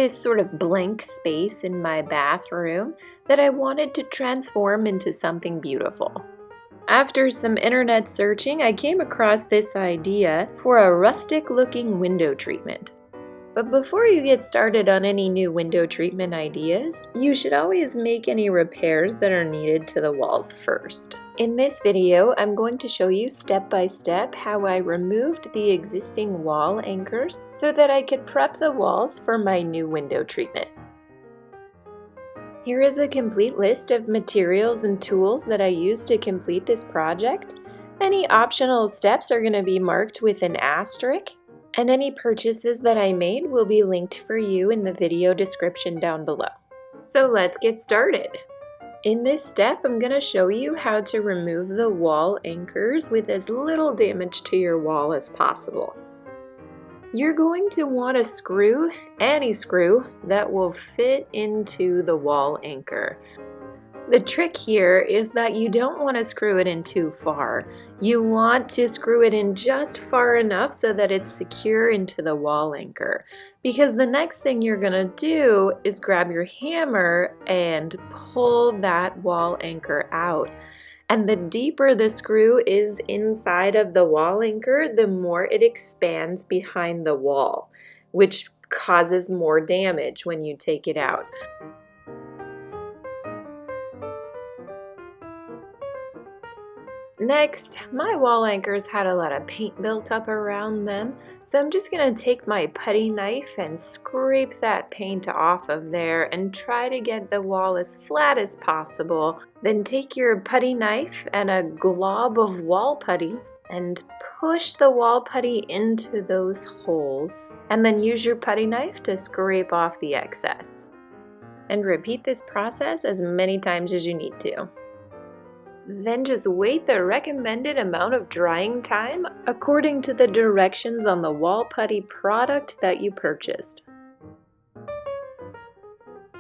this sort of blank space in my bathroom that I wanted to transform into something beautiful. After some internet searching, I came across this idea for a rustic-looking window treatment. But before you get started on any new window treatment ideas, you should always make any repairs that are needed to the walls first. In this video, I'm going to show you step by step how I removed the existing wall anchors so that I could prep the walls for my new window treatment. Here is a complete list of materials and tools that I used to complete this project. Any optional steps are going to be marked with an asterisk, and any purchases that I made will be linked for you in the video description down below. So let's get started. In this step, I'm going to show you how to remove the wall anchors with as little damage to your wall as possible. You're going to want a screw, any screw, that will fit into the wall anchor. The trick here is that you don't want to screw it in too far. You want to screw it in just far enough so that it's secure into the wall anchor. Because the next thing you're going to do is grab your hammer and pull that wall anchor out. And the deeper the screw is inside of the wall anchor, the more it expands behind the wall, which causes more damage when you take it out. Next, my wall anchors had a lot of paint built up around them, so I'm just going to take my putty knife and scrape that paint off of there and try to get the wall as flat as possible. Then take your putty knife and a glob of wall putty and push the wall putty into those holes, and then use your putty knife to scrape off the excess. And repeat this process as many times as you need to. Then just wait the recommended amount of drying time according to the directions on the wall putty product that you purchased.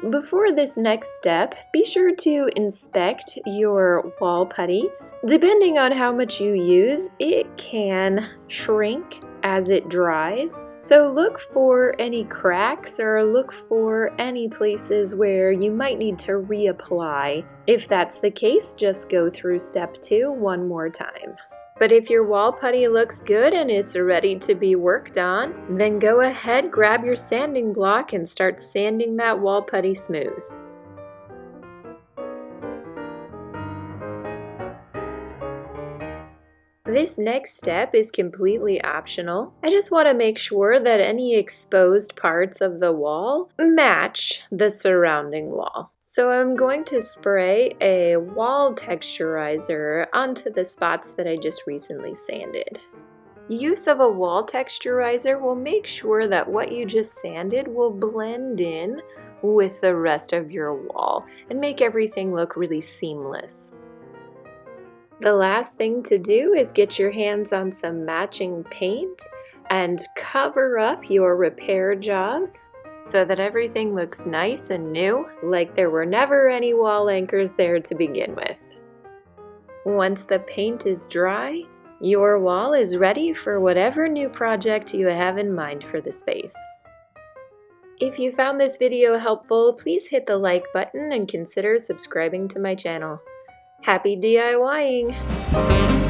Before this next step, be sure to inspect your wall putty. Depending on how much you use, it can shrink as it dries. So look for any cracks or look for any places where you might need to reapply. If that's the case, just go through step 2 one more time. But if your wall putty looks good and it's ready to be worked on, then go ahead, grab your sanding block and start sanding that wall putty smooth. This next step is completely optional. I just want to make sure that any exposed parts of the wall match the surrounding wall. So I'm going to spray a wall texturizer onto the spots that I just recently sanded. Use of a wall texturizer will make sure that what you just sanded will blend in with the rest of your wall and make everything look really seamless. The last thing to do is get your hands on some matching paint and cover up your repair job so that everything looks nice and new, like there were never any wall anchors there to begin with. Once the paint is dry, your wall is ready for whatever new project you have in mind for the space. If you found this video helpful, please hit the like button and consider subscribing to my channel. Happy DIYing!